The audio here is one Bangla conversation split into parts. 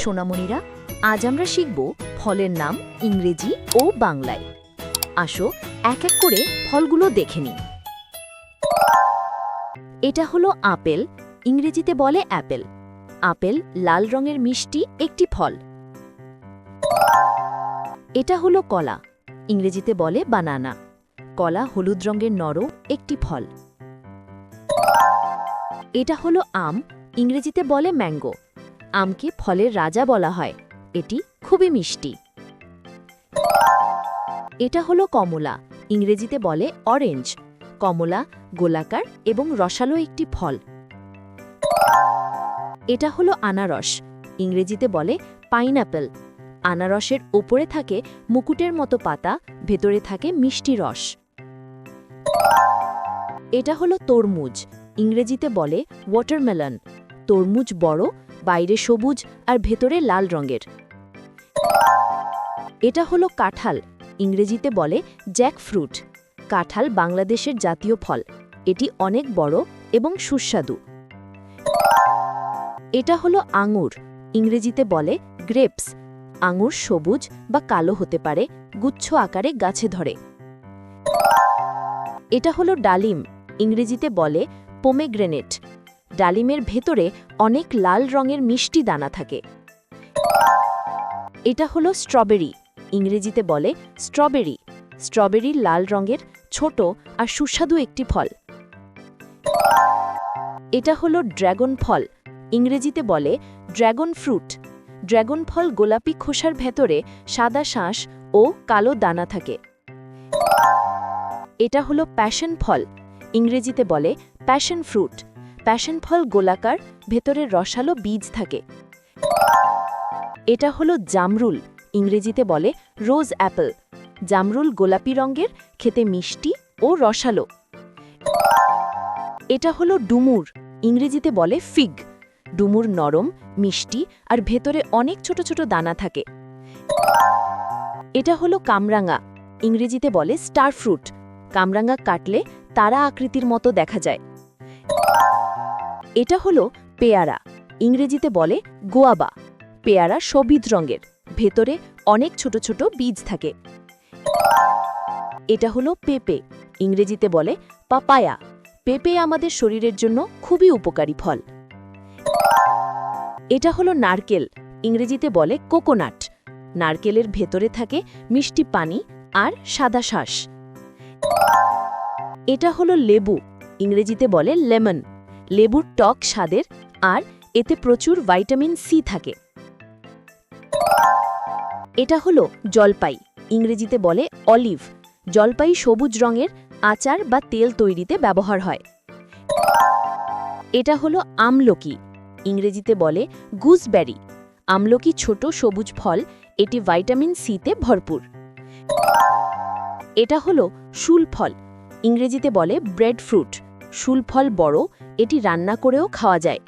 সোনামণিরা, আজ আমরা শিখব ফলের নাম ইংরেজি ও বাংলায়। আসো এক এক করে ফলগুলো দেখে নিই। এটা হলো আপেল, ইংরেজিতে বলে অ্যাপেল। আপেল লাল রঙের মিষ্টি একটি ফল। এটা হলো কলা, ইংরেজিতে বলে বানানা। কলা হলুদ রঙের নরম একটি ফল। এটা হলো আম, ইংরেজিতে বলে ম্যাঙ্গো। আমকে ফলের রাজা বলা হয়, এটি খুবই মিষ্টি। এটা হলো কমলা, ইংরেজিতে বলে অরেঞ্জ। কমলা গোলাকার এবং রসালো একটি ফল। এটা হলো আনারস, ইংরেজিতে বলে পাইনঅ্যাপল। আনারসের ওপরে থাকে মুকুটের মতো পাতা, ভেতরে থাকে মিষ্টি রস। এটা হলো তরমুজ, ইংরেজিতে বলে ওয়াটারমেলন। তরমুজ বড়, বাইরে সবুজ আর ভেতরে লাল রঙের। এটা হলো কাঁঠাল, ইংরেজিতে বলে জ্যাকফ্রুট। কাঁঠাল বাংলাদেশের জাতীয় ফল, এটি অনেক বড় এবং সুস্বাদু। এটা হলো আঙুর, ইংরেজিতে বলে গ্রেপস। আঙুর সবুজ বা কালো হতে পারে, গুচ্ছ আকারে গাছে ধরে। এটা হলো ডালিম, ইংরেজিতে বলে পোমেগ্রেনেট। ডালিমের ভেতরে অনেক লাল রঙের মিষ্টি দানা থাকে। এটা হলো স্ট্রবেরি, ইংরেজিতে বলে স্ট্রবেরি। স্ট্রবেরি লাল রঙের, ছোট আর সুস্বাদু একটি ফল। এটা হলো ড্রাগন ফল, ইংরেজিতে বলে ড্রাগন ফ্রুট। ড্রাগন ফল গোলাপি খোসার ভেতরে সাদা শাঁস ও কালো দানা থাকে। এটা হলো প্যাশন ফল, ইংরেজিতে বলে প্যাশন ফ্রুট। প্যাশন ফল গোলাকার, ভেতরে রসালো বীজ থাকে। এটা হলো জামরুল, ইংরেজিতে বলে রোজ অ্যাপল। জামরুল গোলাপি রঙের, খেতে মিষ্টি ও রসালো। এটা হলো ডুমুর, ইংরেজিতে বলে ফিগ। ডুমুর নরম, মিষ্টি আর ভেতরে অনেক ছোট ছোট দানা থাকে। এটা হলো কামরাঙা, ইংরেজিতে বলে স্টার ফ্রুট। কামরাঙা কাটলে তারা আকৃতির মতো দেখা যায়। এটা হলো পেয়ারা, ইংরেজিতে বলে গোয়াবা। পেয়ারা সবুজ রঙের, ভেতরে অনেক ছোট ছোট বীজ থাকে। এটা হলো পেঁপে, ইংরেজিতে বলে পাপায়া। পেঁপে আমাদের শরীরের জন্য খুবই উপকারী ফল। এটা হলো নারকেল, ইংরেজিতে বলে কোকোনাট। নারকেলের ভেতরে থাকে মিষ্টি পানি আর সাদা শাঁস। এটা হলো লেবু, ইংরেজিতে বলে লেমন। লেবুর টক স্বাদের আর এতে প্রচুর ভাইটামিন সি থাকে। এটা হলো জলপাই, ইংরেজিতে বলে অলিভ। জলপাই সবুজ রঙের, আচার বা তেল তৈরিতে ব্যবহার হয়। এটা হলো আমলকি, ইংরেজিতে বলে গুজবেরি। আমলকি ছোট সবুজ ফল, এটি ভাইটামিন সিতে ভরপুর। এটা হলো শুল ফল, ইংরেজিতে বলে ব্রেড ফ্রুট। শুল ফল বড়, এটি রান্না করেও খাওয়া যায়।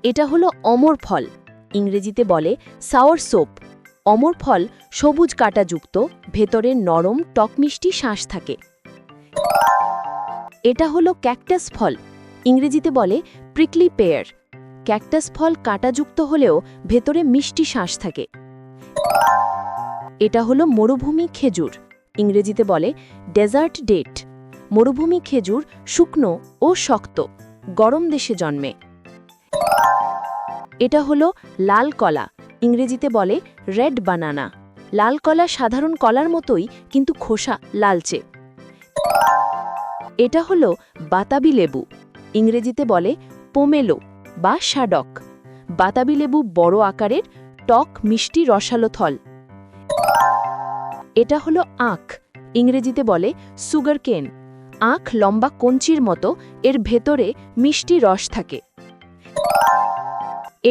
এটা হলো অমর ফল, ইংরেজিতে বলে সাওয়ার সোপ। অমর ফল সবুজ কাঁটাযুক্ত, ভেতরে নরম টক মিষ্টি শাঁস থাকে। এটা হলো ক্যাকটাস ফল, ইংরেজিতে বলে প্রিকলি পেয়ার। ক্যাকটাস ফল কাঁটাযুক্ত হলেও ভেতরে মিষ্টি শাঁস থাকে। এটা হলো মরুভূমি খেজুর, ইংরেজিতে বলে ডেজার্ট ডেট। মরুভূমি খেজুর শুকনো ও শক্ত, গরম দেশে জন্মে। এটা হলো লাল কলা, ইংরেজিতে বলে রেড বানানা। লাল কলা সাধারণ কলার মতোই, কিন্তু খোসা লালচে। এটা হলো বাতাবি লেবু, ইংরেজিতে বলে পোমেলো বা শাডক। বাতাবি লেবু বড় আকারের, টক মিষ্টি রসালো ফল। এটা হলো আখ, ইংরেজিতে বলে সুগার কেন। আখ লম্বা কঞ্চির মতো, এর ভেতরে মিষ্টি রস থাকে।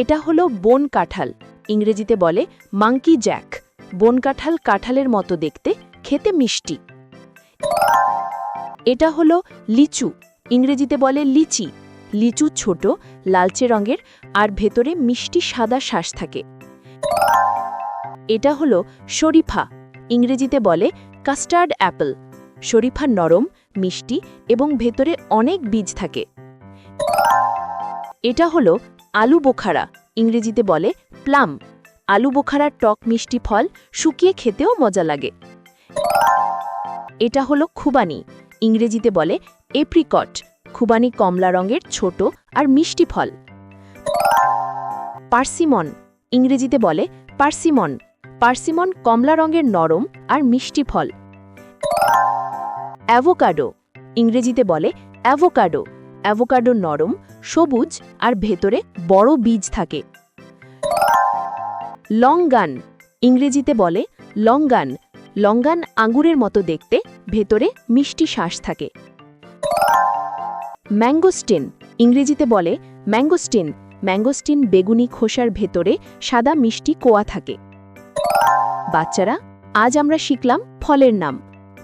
এটা হলো বন কাঁঠাল, ইংরেজিতে বলে মাঙ্কি জ্যাক। বন কাঁঠাল কাঁঠালের মতো দেখতে, খেতে মিষ্টি। এটা হলো লিচু, ইংরেজিতে বলে লিচি। লিচু ছোট, লালচে রঙের আর ভেতরে মিষ্টি সাদা শাঁস থাকে। এটা হলো শরীফা, ইংরেজিতে বলে কাস্টার্ড অ্যাপল। শরীফা নরম, মিষ্টি এবং ভেতরে অনেক বীজ থাকে। এটা হলো আলু বোখারা, ইংরেজিতে বলে প্লাম। আলু বোখারার টক মিষ্টি ফল, শুকিয়ে খেতেও মজা লাগে। এটা হলো খুবানি, ইংরেজিতে বলে এপ্রিকট। খুবানি কমলা রঙের ছোট আর মিষ্টি ফল। পার্সিমন, ইংরেজিতে বলে পার্সিমন। পার্সিমন কমলা রঙের নরম আর মিষ্টি ফল। অ্যাভোকাডো, ইংরেজিতে বলে অ্যাভোকাডো। অ্যাভোকাডো নরম, সবুজ আর ভেতরে বড় বীজ থাকে। লঙ্গান, ইংরেজিতে বলে লঙ্গান। লঙ্গান আঙ্গুরের মতো দেখতে, ভেতরে মিষ্টি শ্বাস থাকে। ম্যাঙ্গোস্টিন, ইংরেজিতে বলে ম্যাঙ্গোস্টিন। ম্যাঙ্গোস্টিন বেগুনি খোসার ভেতরে সাদা মিষ্টি কোয়া থাকে। বাচ্চারা, আজ আমরা শিখলাম ফলের নাম।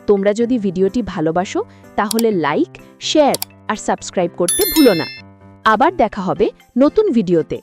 তোমরা যদি ভিডিওটি ভালোবাসো তাহলে লাইক, শেয়ার আর সাবস্ক্রাইব করতে ভুলো না। আবার দেখা হবে নতুন ভিডিওতে।